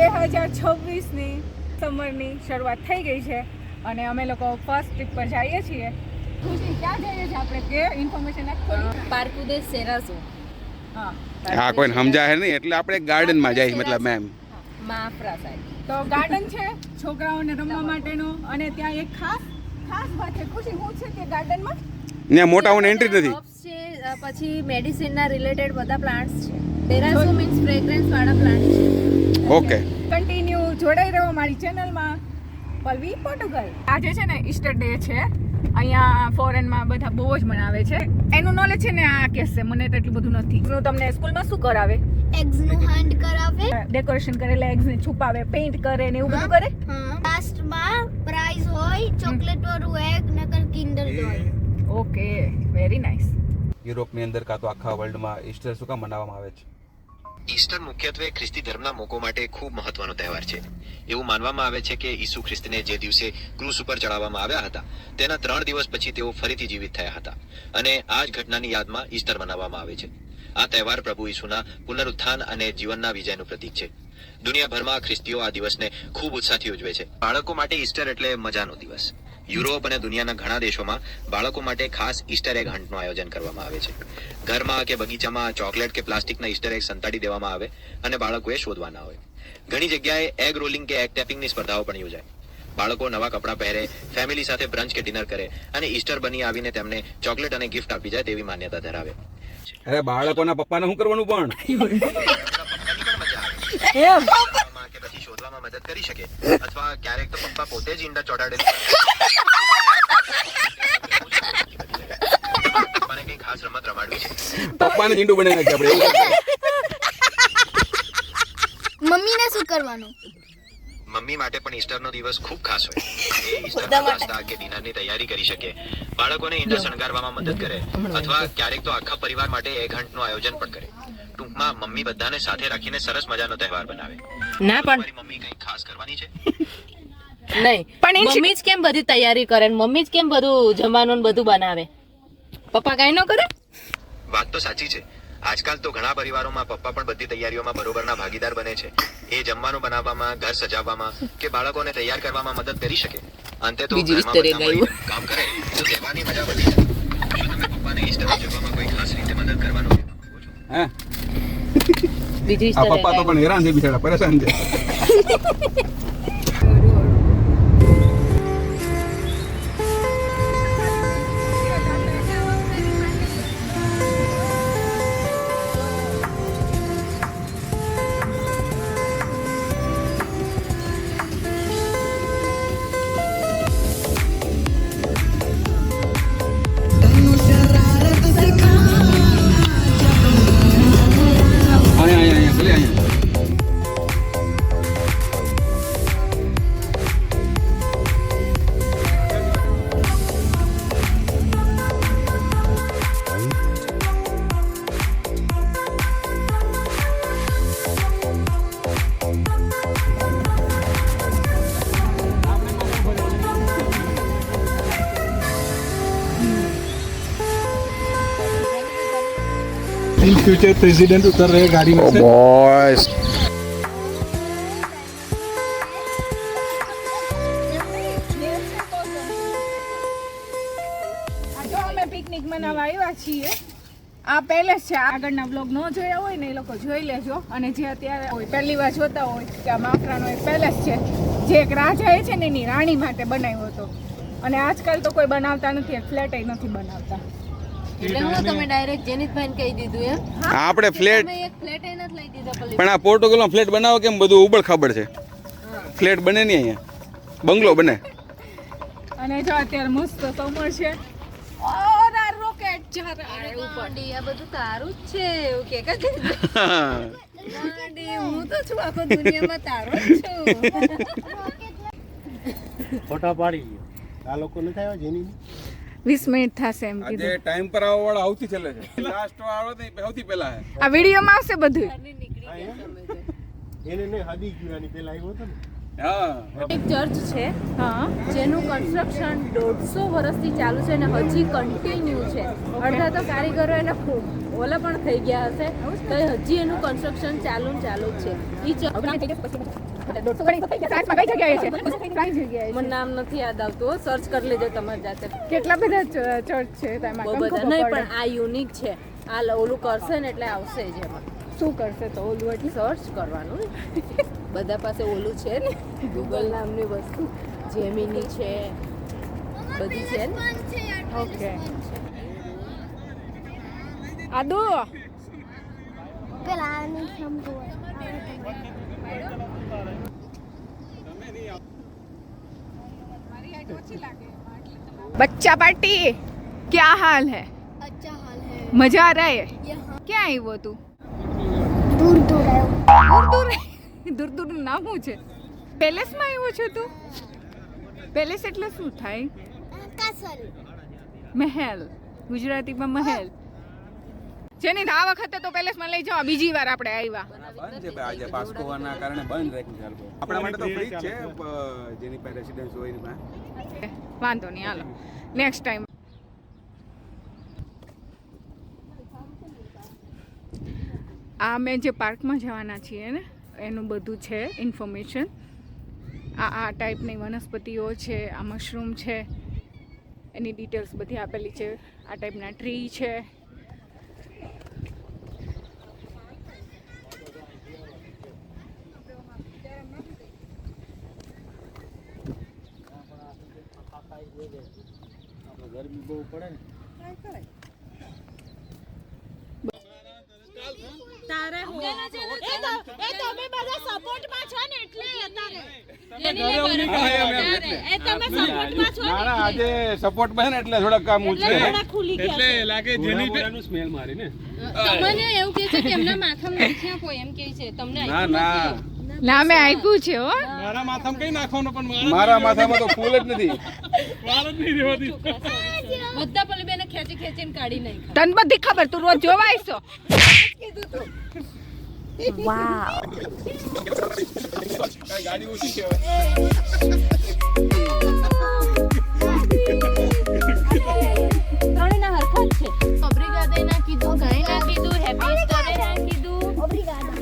2026ની સમરની શરૂઆત થઈ ગઈ છે અને અમે લોકો ફર્સ્ટ ટ્રીપ પર જઈએ છીએ. ખુશી ક્યાં જઈએ છીએ આપણે કે ઇન્ફોર્મેશન આપો. પાર્કુદેશ સેરાઝો. હા કોઈને સમજાય નહીં એટલે આપણે ગાર્ડનમાં જઈએ મતલબ મેમ માફરા સાઈડ. તો ગાર્ડન છે છોકરાઓને રમવા માટેનું અને ત્યાં એક ખાસ વાત છે. ખુશી શું છે કે ગાર્ડનમાં ત્યાં મોટાઓને એન્ટ્રી નથી. Herbs છે, પછી મેડિસિનના રિલેટેડ બધા પ્લાન્ટ્સ છે. સેરાઝો મીન્સ ફ્રેગ્રન્સ વાળા પ્લાન્ટ છે. ઓકે કન્ટિન્યુ જોડાઈ રહો મારી ચેનલમાં પલ્વી પોર્ટુગલ. આજે છે ને ઈસ્ટર ડે છે. અહીંયા ફોરેનમાં બધા બહુ જ મનાવે છે. એનું નોલેજ છે ને આ કેસ છે, મને તો એટલું બધું નથી. હું તમને સ્કૂલમાં શું કરાવે? એગ્સ નું હાંડ કરાવે, ડેકોરેશન કરેલા એગ્સ ને છુપાવે, પેઇન્ટ કરે ને એવું બધું કરે. લાસ્ટ માં પ્રાઇઝ હોય ચોકલેટ વાળું એગ નકર Kinder Joy. Okay, very nice. યુરોપની અંદર કાં તો આખા વર્લ્ડમાં ઈસ્ટર શું કામ મનાવવામાં આવે છે? ઈસ્ટર મુખ્યત્વે ખ્રિસ્તી ધર્મના લોકો માટે ખૂબ મહત્વનો તહેવાર છે. એવું માનવામાં આવે છે કે ઈસુ ખ્રિસ્તને જે દિવસે ક્રૂસ ઉપર ચડાવવામાં આવ્યા હતા તેના 3 દિવસ પછી તેઓ ફરીથી જીવિત થયા હતા અને આ જ ઘટનાની યાદમાં ઈસ્ટર મનાવવામાં આવે છે. આ તહેવાર પ્રભુ ઈસુના પુનરુત્થાન અને જીવનના વિજયનું પ્રતીક છે. દુનિયાભરમાં ખ્રિસ્તીઓ આ દિવસને ખૂબ ઉત્સાહથી ઉજવે છે. બાળકો માટે ઈસ્ટર એટલે મજાનો દિવસ. યુરોપ અને દુનિયાના ઘણા દેશોમાં બાળકો માટે ખાસ ઈસ્ટર એગ હન્ટનું આયોજન કરવામાં આવે છે. ઘરમાં કે બગીચામાં ચોકલેટ કે પ્લાસ્ટિકના ઈસ્ટર એગ સંતાડી દેવામાં આવે અને બાળકોએ શોધવાના હોય. ઘણી જગ્યાએ એગ રોલિંગ કે એગ ટેપિંગની સ્પર્ધાઓ પણ યોજાય. બાળકો નવા કપડાં પહેરે, ફેમિલી સાથે બ્રંચ કે ડિનર કરે અને ઈસ્ટર બની આવીને તેમને ચોકલેટ અને ગિફ્ટ આપી જાય તેવી માન્યતા ધરાવે. અરે બાળકોના પપ્પાને શું કરવાનું પણ પપ્પાની પણ મજા આવે. કે પછી શોધવામાં મદદ કરી શકે અથવા ક્યારેક તો પપ્પા પોતે જ ઈંડા ચોટાડે. પપ્પાને કઈ ખાસ રમત રમાડવી છે. પપ્પાને ઈંડું બનાવી નાખીએ આપણે. મમ્મીને શું કરવાનું? મમ્મી માટે પણ ઈસ્ટરનો દિવસ ખૂબ ખાસ હોય. એ ઈસ્ટરના નાસ્તા કે ડિનરની તૈયારી કરી શકે, બાળકોને ઈંડા શણગારવામાં મદદ કરે અથવા ક્યારેક તો આખા પરિવાર માટે એગ હન્ટનું આયોજન પણ કરે. ટૂંકમાં મમ્મી બધાને સાથે રાખીને સરસ મજાનો તહેવાર બનાવે. ના પણ તમારી મમ્મી કંઈ ખાસ કરવાની છે? નહીં, પણ મમ્મી જ કેમ બધી તૈયારી કરે ને મમ્મી જ કેમ બધું જમવાનું ને બધું બનાવે? પપ્પા કાંઈ ન કરે? વાત તો સાચી છે. આજકાલ તો ઘણા પરિવારોમાં પપ્પા પણ બધી તૈયારીઓમાં બરોબરના ભાગીદાર બને છે. એ જમવાનું બનાવવામાં, ઘર સજાવવામાં કે બાળકોને તૈયાર કરવામાં મદદ કરી શકે. અંતે તો ઘરમાં બધા મળીને કામ કરે તો તહેવારની મજા વધી જાય. શું તમે પપ્પાને ઈસ્ટર ઉજવવામાં કોઈ ખાસ રીતે મદદ કરવાનો હે બીજું આ પપ્પા તો પણ હેરાન છે, બિચારા પરેશાન છે. इन फ्यूचर प्रेसिडेंट उतर रहे गाड़ी में से। બોયસ પિકનિક મનાવવા આવ્યા છીએ. આ પેલેસ છે. આગળના બ્લોગ ન જોયા હોય ને એ લોકો જોઈ લેજો. અને જે અત્યારે હોય પહેલી વાર જોતા હોય કે આ માફરાનો એક પેલેસ છે જે એક રાજાએ છે ને એની રાણી માટે બનાવ્યો હતો. અને આજકાલ તો કોઈ બનાવતા નથી, એક ફ્લેટ નથી બનાવતા. એટલે હું તમે ડાયરેક્ટ જેનિતભાઈને કહી દીધું એમ? આપણે ફ્લેટ તમે એક ફ્લેટ એ નથી લઈ દીધો પલ્લી. પણ આ પોર્ટુગલમાં ફ્લેટ બનાવો કેમ બધું ઉબડ ખાબડ છે. ફ્લેટ બને નહીં અહીંયા, બંગલો બને. અને જો અત્યારે મસ્ત સમર છે. ઓ આ રોકેટ જા રહા હે ઉપર. ગાંડી, આ બધું તારું જ છે એવું કે ગાંડી, હું તો છું આખો દુનિયામાં તારો જ છું. ફોટા પાડી આ લોકો નથી આવ્યા જેની 20 મિનિટ થશે એમ આજે કીધું. ટાઈમ પર આવવા વાળા સૌથી છેલ્લે છે. લાસ્ટ વાળો નહીં, સૌથી પહેલા છે. આ વિડીયોમાં આવશે બધું. એને ને હદી ગયું આની પેલા આવ્યો હતો ને હા એક ચર્ચ છે હા જેનું કન્સ્ટ્રક્શન 150 વર્ષથી ચાલુ છે અને હજી કન્ટિન્યુ છે. અડધા તો કારીગરો એને ઓલા પણ થઈ ગયા હશે તો હજી એનું કન્સ્ટ્રક્શન ચાલુ ને ચાલુ જ છે. ઈ મને નામ નથી યાદ આવતું, સર્ચ કરી લેજો તમારી જાતે. કેટલા બધા ચર્ચ છે તેમાં બહુ કેમ બધા ખબર નહીં પડે? પણ આ યુનિક છે. આ ઓલું કરશે ને એટલે આવશે જ એમાં. શું કરશે તો ઓલું એટલે સર્ચ કરવાનું. બધા પાસે ઓલું છે ને ગૂગલ નામની વસ્તુ, જેમિની છે, બધી છે ને. ઓકે. આદુ પેલા આની શંભુ बच्चा पार्टी क्या हाल है? अच्छा हाल है मजा आ रहा है? यहाँ ક્યાં આવ્યો તું? दूर दूर है દૂર દૂર નામ શું છે? પેલેસમાં આવ્યો છે તું? પેલેસ એટલે શું થાય? कासल મહેલ, ગુજરાતીમાં મહેલ. જેની આ વખતે તો પેલેસમાં લઈ જાઓ, બીજી વાર આપણે આવ્યા. બંધ છે ભાઈ, આજે પાસ્કોવાના કારણે બંધ રાખ્યું છે આપણા માટે તો ફ્રી જ છે, જેની પાસે રેસિડન્સ હોય એની પાસે. વાંધો નહીં, હાલો નેક્સ્ટ ટાઈમ. આ અમે જે પાર્કમાં જવાના છીએ ને એનું બધું છે ઇન્ફોર્મેશન. આ ટાઈપની વનસ્પતિઓ છે, આ મશરૂમ છે, એની ડિટેલ્સ બધી આપેલી છે. આ ટાઈપના ટ્રી છે. ગરમી બહુ પડે ને. આજે સપોર્ટ માં ને એટલે થોડાક કામ છે. એટલે લાગે જેની સ્મેલ મારી ને. તમને એવું કહે છે કે એમના માથામાં નથી આપો એમ કહે છે તમને. ના ના, ના મેં આપ્યું છે હો. મારા માથામાં કઈ નાખવાનો પણ મારા માથામાં તો ફૂલ જ નથી. વાળ જ નહીં રહેવાતી. બધા પલી બેને ખેંચી ખેંચીને કાઢી નાખ્યા. તને બધી ખબર, તું રોજ જોવા આવીશો. ગાડી ઓછી છે. ત્રણેયના હરખા જ છે. ઓબ્રિગાડે ના કીધું, કાંઈ ના કીધું, હેપી ઈસ્ટરે ના કીધું. obrigada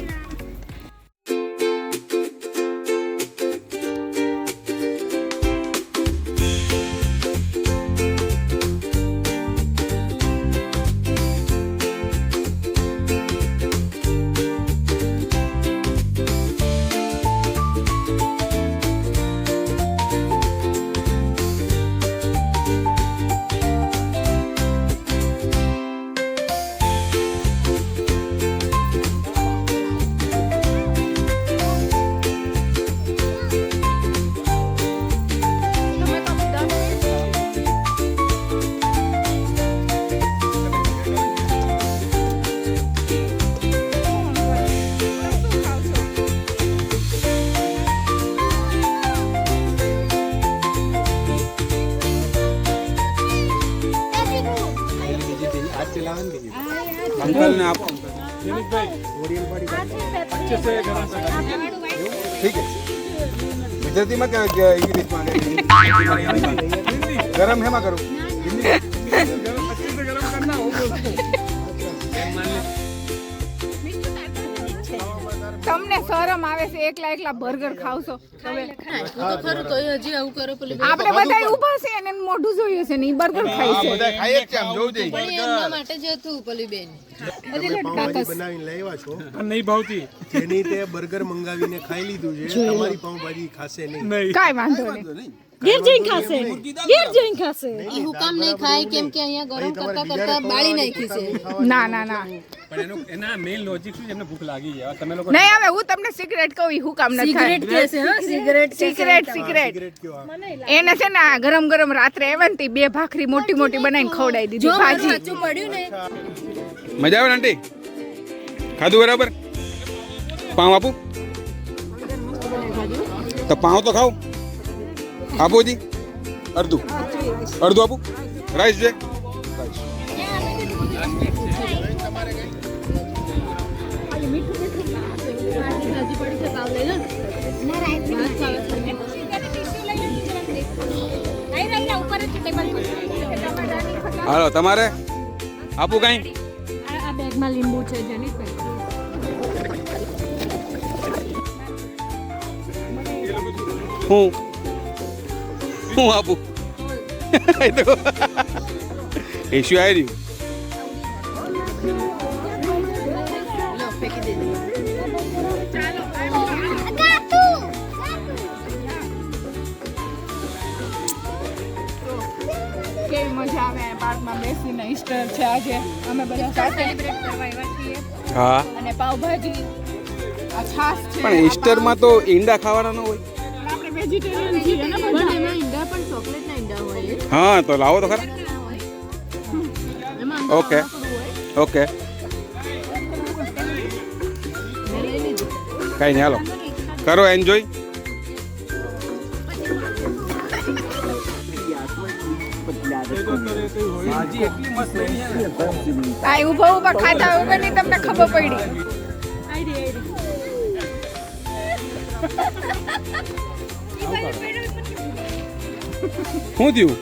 અંકલ ને આપો. ઠીક છે. ગુજરાતીમાં કે ઇંગ્લિશમાં? ગરમ હેમાં કરું? તમને શરમ આવે છે એકલા એકલા બર્ગર ખાવશો તમે? તો ખરું તોય હજી આવું કરો પેલી બેન. આપણે બધા ઊભા છે અને એનું મોઢું જોઈએ છે ને ઈ બર્ગર ખાય છે. બધા ખાઈએ જ છે, આમ જોવું જોઈએ. પણ એ એમના માટે જ હતું પેલી બેન. પાવભાજી બનાવીને લાવ્યા છો, નહીં ભાવતી. જેની તે બર્ગર મંગાવીને ખાઈ લીધું છે, તમારી પાવભાજી ખાશે નહીં. કાઈ વાંધો નહીં. ઘેર જઈને ખાશે. ઈ હુકામ નહીં ખાય કેમ કે અહીંયા ગરમ કરતા કરતા બાળી નાખી છે. ના ના ના પણ એના મેઇન લોજિક શું છે, એમને ભૂખ લાગી જાય. તમે લોકો નહીં, હવે હું તમને સિગરેટ કહું ઈ હું કામ ન થાય. સિગરેટ કે છે હા સિગરેટ સિગરેટ સિગરેટ કયો આ? એને છે ને આ ગરમ ગરમ રાત્રે આવે ને તે બે ભાખરી મોટી મોટી બનાવીને ખવડાવી દીધી જો મને ભાજી. સાચું પડ્યું ને મજા આવે ને આંટી? ખાધું બરાબર? પાઉં આપું? તો પાઉં તો ખાવ. આપો જી. અડધું આપું. રાઈસ છે? ભાજી પડી છે પાવ લઈ લો ને. હાલો તમારે આપું કાંઈ આ બેગમાં લીંબુ છે જનીશભાઈ. હું આપું એ તો ઇશ્યુ આવી રહ્યું. કેવી મજા આવે પાર્કમાં બેસીને ઈસ્ટર છે આજે અમે બધા સાથે સેલિબ્રેટ કરવા આવ્યા છીએ હા અને પાવભાજી આ છાશ છે પણ ઈસ્ટરમાં તો ઈંડા ખાવાના ન હોય. આપણે વેજીટેરિયન છીએ ને પણ બધા એમાં ઈંડા પણ ચોકલેટના ઈંડા હોય. હા તો લાવો તો ખરા. એમાં ઓકે ઓકે કાંઈ નહીં હાલો કરો એન્જોય. આ ઊભા ઊભા ખાતા વગર ની તમને ખબર પડી. શું થયું?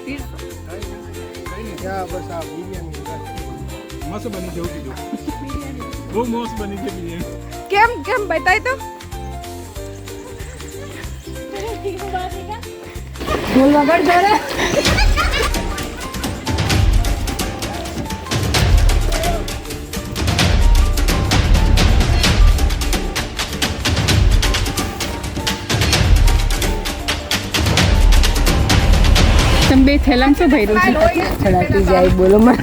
મસ્ત બની જવું કીધું બહુ મસ્ત બની છે બિરયાની. કેમ કેમ બતાય તો ઢોલ વગર જોડે તમે બે થેલામાં શું ભર્યું છે? ચડાતી જાય બોલો માં.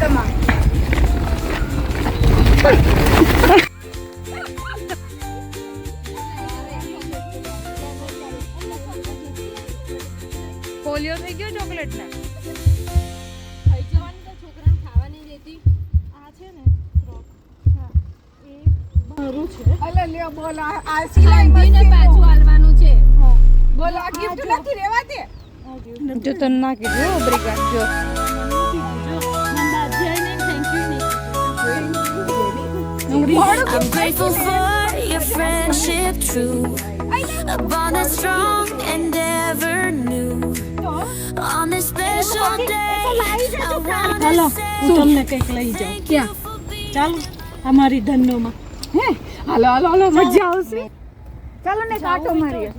પોલિયો થઈ ગયો ચોકલેટ ના અલે લ્યો બોલ આ સિલાઈ મસ્તી પાછું હાલવાનું છે. બોલ આ ગિફ્ટ નથી રેવા દે જો તને ના કીધું બ્રિગેડ જો I'm grateful for your friendship, true. A bond that's strong and ever new. On this special day, I wanna say હું તમને કંઈક લઈ જાઉં. ક્યાં? ચાલો અમારી ધનોમાં. હે હાલો હાલો હાલો મજા આવશે ચાલો ને કાંટો મારીએ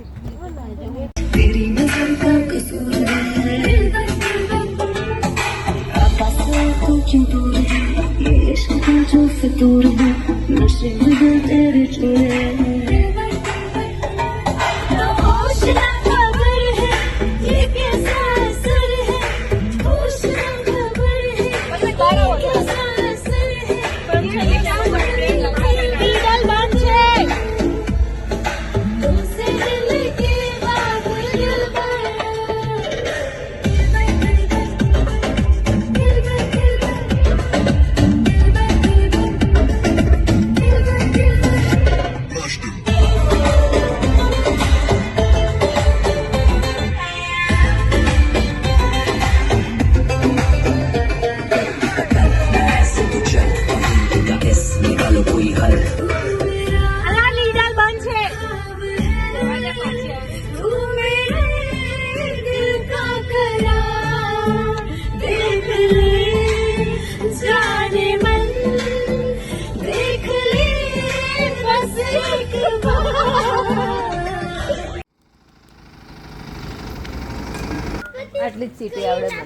આટલી જ સીટી આવડે મને.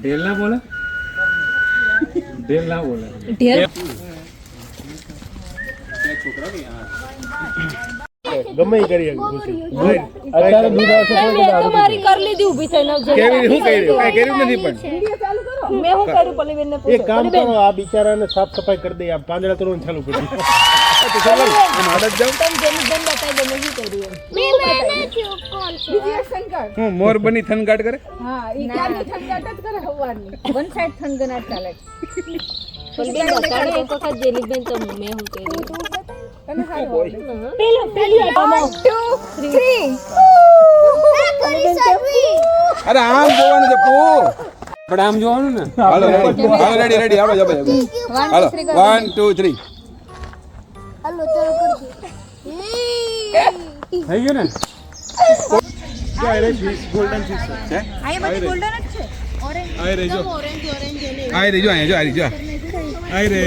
ઢેલ ના બોલે ઢેલ ના બોલે ઢેર ગમે ઈ કરી શકું છું. અત્યારે દૂધ આવશે તો મેં તો મારી કરી લીધી ઊભી થઈને. કેવી શું કર્યું? કાંઈ કર્યું નથી પણ મેં શું કર્યું પલ્લીબેનને પૂછો. એક કામ કરો આ બિચારાને સાફ સફાઈ કરી દે આ પાંદડા તોડવાનું ચાલુ કરી દે. બીજી એક્શન કર હું મોર બની થનગાટ કરે. હા ઈ ક્યાંની ઠંડાટ જ કરે હવાની વન સાઈડ થનગનાટ ચાલે છે. પલ્લીબેન બતાડો એક વખત જેનીબેન તો મેં શું કર્યું. તને સારું આવડે 1 2 3 અરે આમ જોવાનું છે પો આપણે આમ જોવાનું ને. હાલો રેડી રેડી હાલો જબે હાલો 1 2 3 હાલો ચાલો કરજો થઈ ગયું ને. ગોલ્ડન ફિશ છે આઈ રેજો આઈ રેજો આઈ જો આઈ જો આઈ રે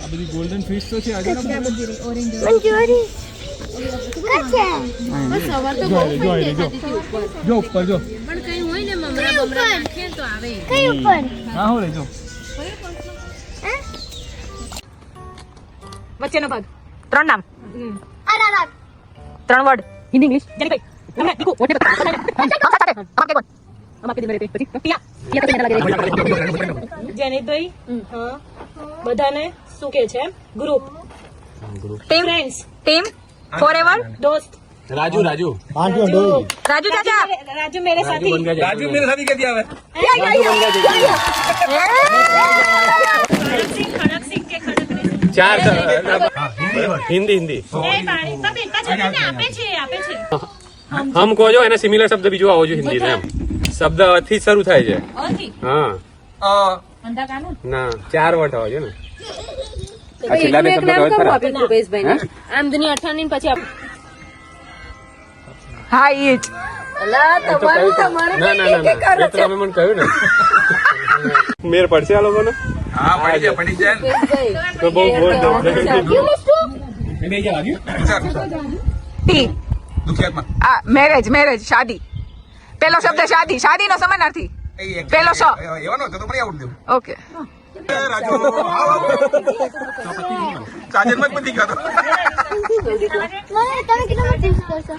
આ બધી ગોલ્ડન ફિશ તો છે આજે ને મંજૂરી જો ઉપર જો પણ કઈ હોય ને મમરા બમરા નાખીએ ને તો આવે. કઈ ઉપર હા હો રેજો વચ્ચેનો ભાગ 3 નામ અરારા 3 વર્ડ હિન્દી ઇંગ્લિશ જેની ભાઈ હમણાં દીકુ ઓટે બતા આમ કે બોલ આમ કે દિન રે પછી પિયા તો મેરા લાગે જેનિતભાઈ હા બધાને શું કહે છે group team friends team forever દોસ્ત રાજુ राजू चाचा राजू मेरे साथी રાજુ મેરે સાથી કેતી આવે खड़क सिंह के खड़क ચાર હિન્દી હમ કહો છો એને સિમિલર શબ્દ બીજો આવો છો હિન્દી એમ શબ્દ થી શરૂ થાય છે હા अंधा कानून ના 4 વર્ડ આવો છે ને આ પછી છેલ્લા બે એકનું એક શબ્દ નામ કયો કેમ ખરા આપ્યું કૃપેશભાઈ ને આમ દુનિયા 98 પછી हाँ ये ના ના ના એ તો તમે મને કહ્યું ને મેર પડશે આ લોકોને હા પડી જાય તો બહુ टी દુખિયાતમાં मैरिज मैरिज शादी पहलो शब्द शादी शादी नो समानार्थी પેલો સો. એવાનો તો મને આવડ દેવું ओके રાજુ ચાર્જર માં બધી કાતો મને તમે કેટલા ટીપ્સ કરશો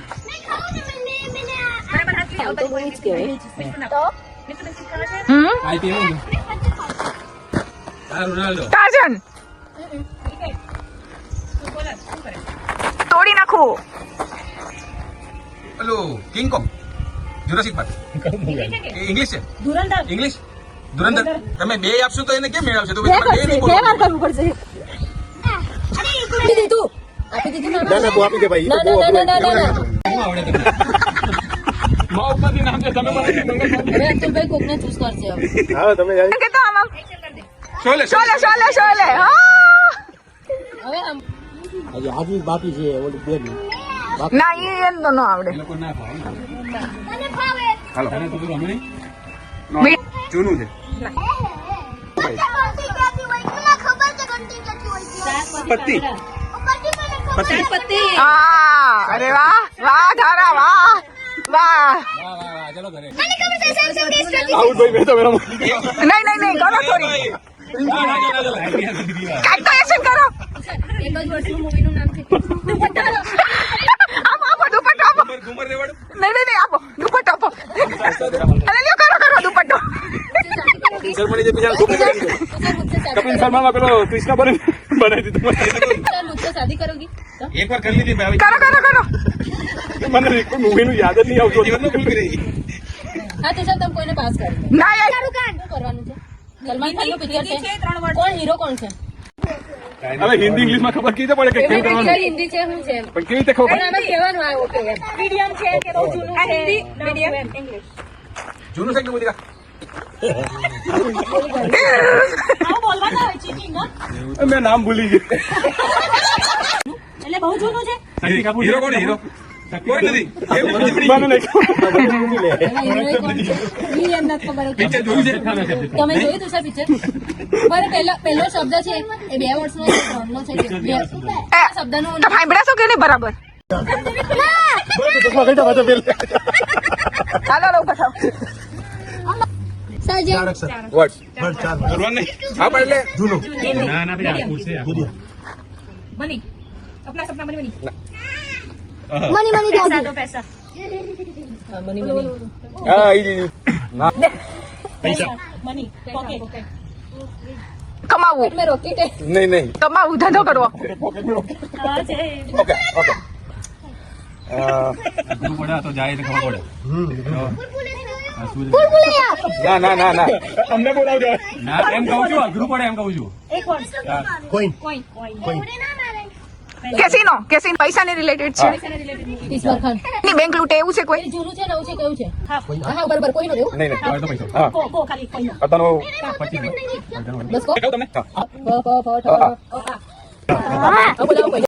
टार्जन तोड़ी नाखू પેલો king Kong Jurassic park English છે ઇંગ્લિશ ધુરંધર તમે બે આપશો તો એને કેમ મેળવશે તો બે નહીં બોલો વાર કરવું પડશે આપી દીધું ના ના બહુ આપી દે ભાઈ ના માં ઉપરથી નામ છે તમે મને હવે અતુલભાઈ કોકને ચૂઝ કરશે હવે હા તમે કે તો આમ શોલે શોલે શોલે શોલે હા હવે આમ આજે બાકી છે ઓલી બે ના એ એમ તો ન આવડે લોકો ના ભાઈ મને ફાવે હાલો તને તો બધું હમણાં જૂનું છે ઘંટી ક્યાંથી હોય મને ખબર છે ઘંટી ક્યાંથી હોય પત્તી પતિ મને ખબર હા અરે વાહ વાહ ધારા વાહ વાહ ચલો ઘરે મને ખબર છે સેમસંગ ટેસ્ટ કરતી આઉટ ભાઈ મેં તો મેરા નહીં કરો થોડી કાંઈક તો એક્શન કરો એક જ વર્ષનું મૂવીનું નામ છે આપો દુપટ્ટો આપો ઘુમર રેવાડ નહીં આપો દુપટ્ટો આપો અરે લ્યો કરો દુપટ્ટો સરપણી જે બીજા ઘુમર કપિલ શર્મા પેલો કૃષ્ણ બનાવી દીધું मुझसे शादी करोगी तो એકવાર કરી લીધી ભાઈ કરો મને કોઈ મૂવી નું યાદ જ નહીં આવતું જીવનમાં ભૂલ કરી हाँ तो सब तुम कोई ने पास कर ના યાર શું કરવાનું છે સલમાન ખાન નું પિક્ચર છે કોણ હીરો કોણ છે હવે હિન્દી ઇંગ્લિશ માં ખબર કેવી રીતે પડે કે કેવું કરવાનું પિક્ચર હિન્દી છે શું છે પણ કેવી રીતે ખબર પણ આમાં કહેવાનું આ ઓકે એમ મીડિયમ છે કે બહુ જૂનું છે મીડિયમ ઇંગ્લિશ જૂનું છે કે બધી આવું બોલવાનું હોય ચીટિંગ ના મેં નામ ભૂલી ગયો એટલે બહુ જૂનું છે હીરો કોણ હીરો કોઈ નથી મને નહીં ઈ એમ નથી ખબર પિક્ચર જોયું છે તમે જોયું તું સર પિક્ચર પર પહેલો શબ્દ છે એ 2 વર્ષનો છે 3 નો છે આ શબ્દનું તો સાંભળ્યા છો કે નહીં બરાબર ચાલો લો ઉભા થાવ વર્ડ કરવાનું નહીં હા પણ એટલે જૂનું ના ના ભાઈ આખું છે બની अपना सपना बनी મની દાદી दो पैसा હા ઈ मनी पॉकेट કમાવું મેં રોકેટ નહીં કમાવું ધંધો કરવો ઓકે ગુરુ પડ્યા તો જાય તો ખબર ના અમને બોલાવજો ના એમ કહું છું ગુરુ પડે એમ કહું છું एक वर्ड કોઈન कोइन મને ના મારે કેસીનો પૈસાને રિલેટેડ છે ઈશ્વર ખાન ની બેંક લૂંટે એવું છે કોઈ જૂનું છે નવું છે કયું છે હા બરાબર કોઈ નો દેવું નહીં તો પૈસા હા કો ખાલી કોઈ ના અત્યારનો બસ કો કહું તમને હા બોલાવો કોઈ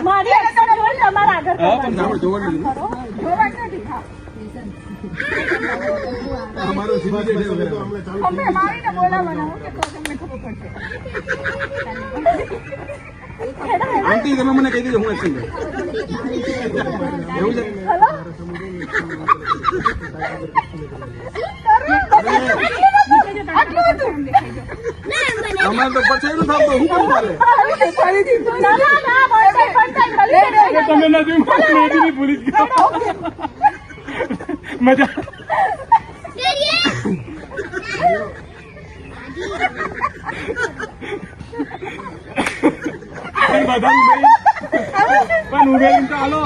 મારી તમારા આગળ હા પણ જાવ જોવા નહીં અમારો શિવાજી છે વગેરે. અમે મારીને બોલાવવાના હો કે તો તમને ખબર પડશે આંટી તમે મને કહી દેજો હું એક્શન કરું એવું છે આટલું હતું અમારે તો પછી એવું થાતું હું કરું મારે તમે નથી નહીં ભૂલી ગયો મજા પણ ઉભેલી ચાલો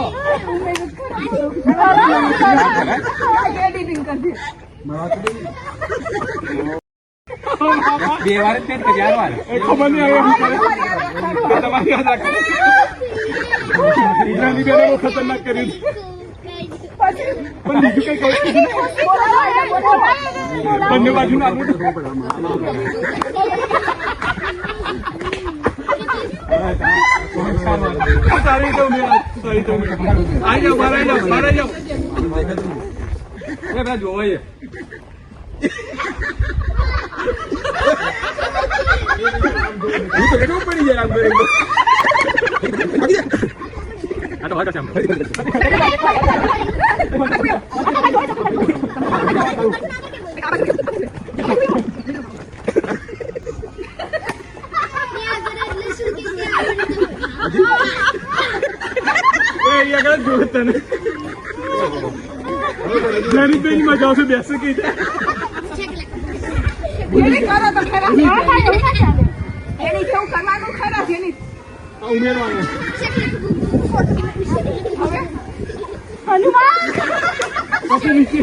એડિટિંગ કરી બે વાર જ પેટ કે ચાર વાર ખબર નહીં હવે શું કરે. તમારી યાદ રાખો ગુજરાતી બેને બહુ ખતરનાક કર્યું પણ બીજું કઈ કહું બંને બાજુ આપવું સારી તો આવી જાઓ બહાર આવી જાઓ બધા જોવાય હું તો કેટલું પડી જાય આમ કરી આ તો હાથ આમ આગળ જોયું તને ગરીબ બેની મજા આવશે બેસે કે એની કરો તો ખરા એની જેવું કરવાનું ખરા જેની ઉમેરવાનું પછી નીચે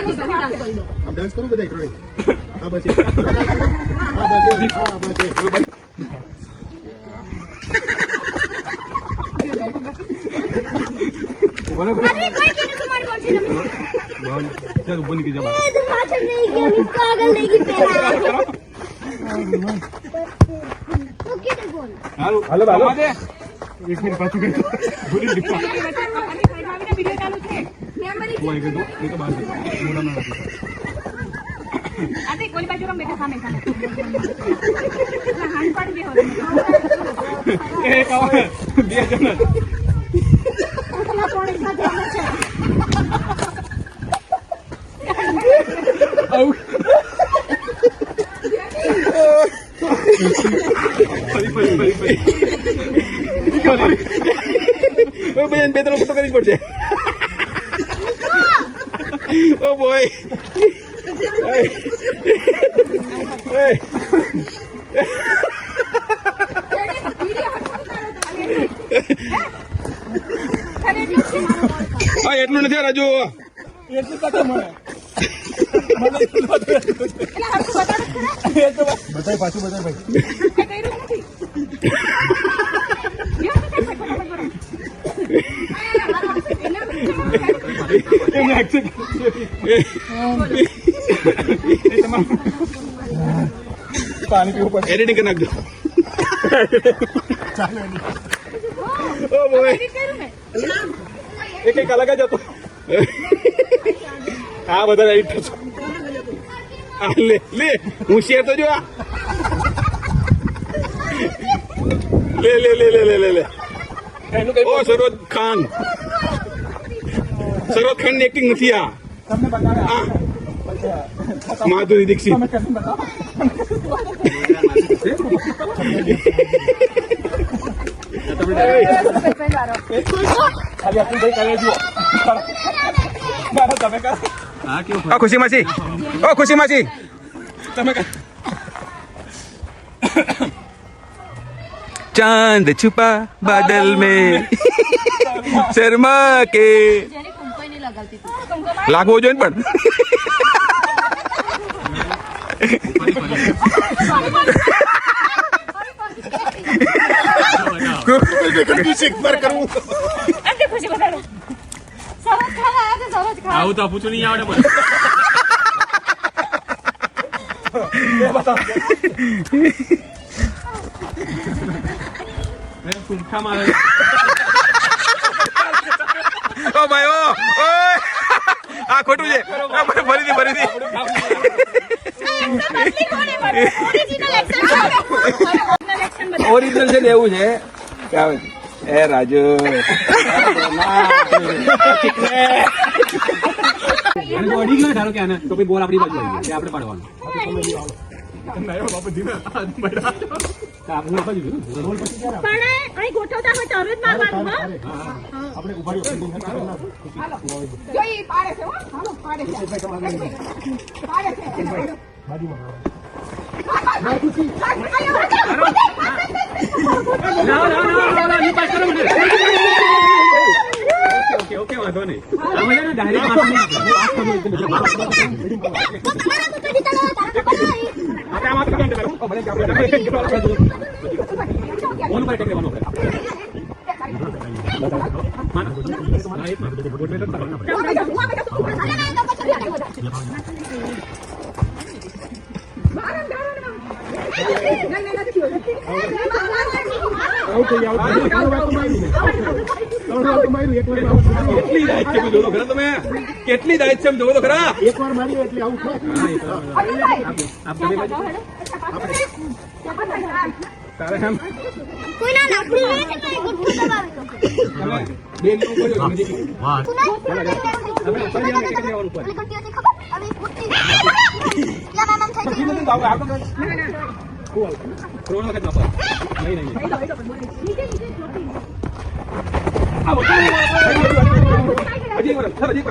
ડાન્સ કરો બધા ત્રણે. હા બસ હા બસ ચાલ બોલી કે જવા પાછળ નહીં ગયો આગળ નહીં ગયો ઓકે તો બોલ હાલો હાલો હાલો એક મિનિટ પાછું ગયું ભૂલી લીધું વિડિયો ચાલુ છે કોઈ કીધું એ તો બહાર મોડા ના નથી આતે કોલી બાજુ રમ બેઠા સામે સામે હાન પાડી દેવો એક આવે બે જણ બેન બે ત્રણ ફોટો કરવી પડશે ઓ બોય હા એટલું નથી રાજુ એટલું કતો મને બધાય પાછું બધાય ભાઈ એમને accept પાણી પીવું પડે એડિટિંગ કરી નાખજો ઓ બોય એક એક અલગ જ હતો આ બધા એડિટ થશે આ લે લે હું શેર તો જો આ લે લે લે લે લે લે લે એનું કઈ ઓ સરોજ ખાન ની એક્ટિંગ નથી આ તમને બતાવે આ માધુરી દીક્ષિત તમે કરીને બતાવો ખાલી આપણું ભાઈ કરે જુઓ તમે કર ઓ ખુશી માસી ઓ ખુશી માસી તમે કર चांद छुपा बादल में शर्मा के જેને કુંકઈ નહીં લગાવતી તું लागવો જોઈએ ને પણ આવું તો પૂછું નહીં આવડે પણ કુંખા મારે ઓ ભાઈ ઓ ઓય આ ખોટું છે ફરીથી ઓરિજિનલ છે ને એવું છે કે આવે એ રાજુ અડી ગયો ધારો કે આને તો પછી બોલ આપણી બાજુ આવી ગયો આપણે પાડવાનો જો ઈ પાડે છે હો હાલો પાડે છે ઓકે વાંધો નહીં આમાં છે ને ડાયરેક્ટ કેટલી દાયિત્વ છે જોવો તો ખરા એકવાર મારી એટલે આવું થાય કોઈના લાકડી લે છે તો એક ગુઠ્ઠું દબાવી દો બે નિયમ કર્યો તું નહીં ઓલી ઘંટી હતી ખબર હવે એક ગુઠ્ઠી યા નામ થઈ ગયું કોરોના વખત બાપા નહીં હજી વાર સર હજી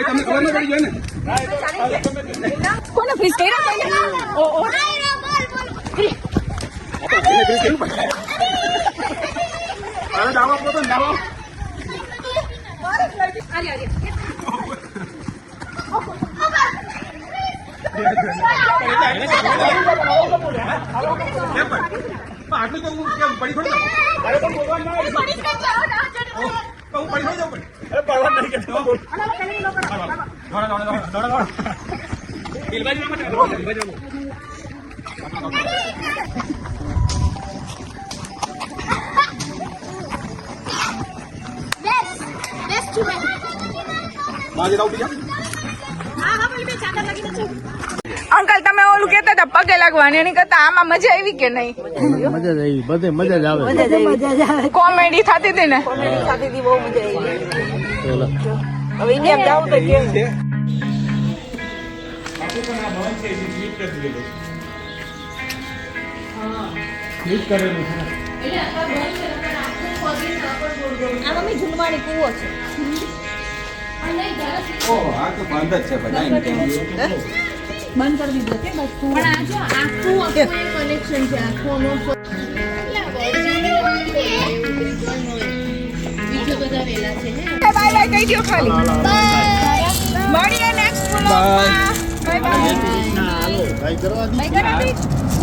તમને ખબર ન પડી જોઈએ ને કોને ફ્રીઝ કર્યા ઓ ઓ દાવા પોતો દાવા આટલું તો કેમ પડી થોડું પડી જાઉં પણ પડવા નહીં કે અંકલ તમે ઓલું કહેતા હતા પગે લાગવાની એની કરતા આમાં મજા આવી કે નહીં મજા જ આવી બધે મજા જ આવે કોમેડી થતી હતી ને હવે ઇન્ડિયા જાવ તો કેમ છે આ મમ્મી ઝુલવાણી કૂવો છે આ તો બંધ જ છે બધા બંધ કરી દીધો કે બસ પણ આ જો આખું કનેક્શન છે આખોનો બીજો બધા વેલા છે હે બાય બાય કહી દો ખાલી મળીએ નેક્સ્ટ વ્લોગમાં બાય બાય ભાઈ કરવા બાય કરાવી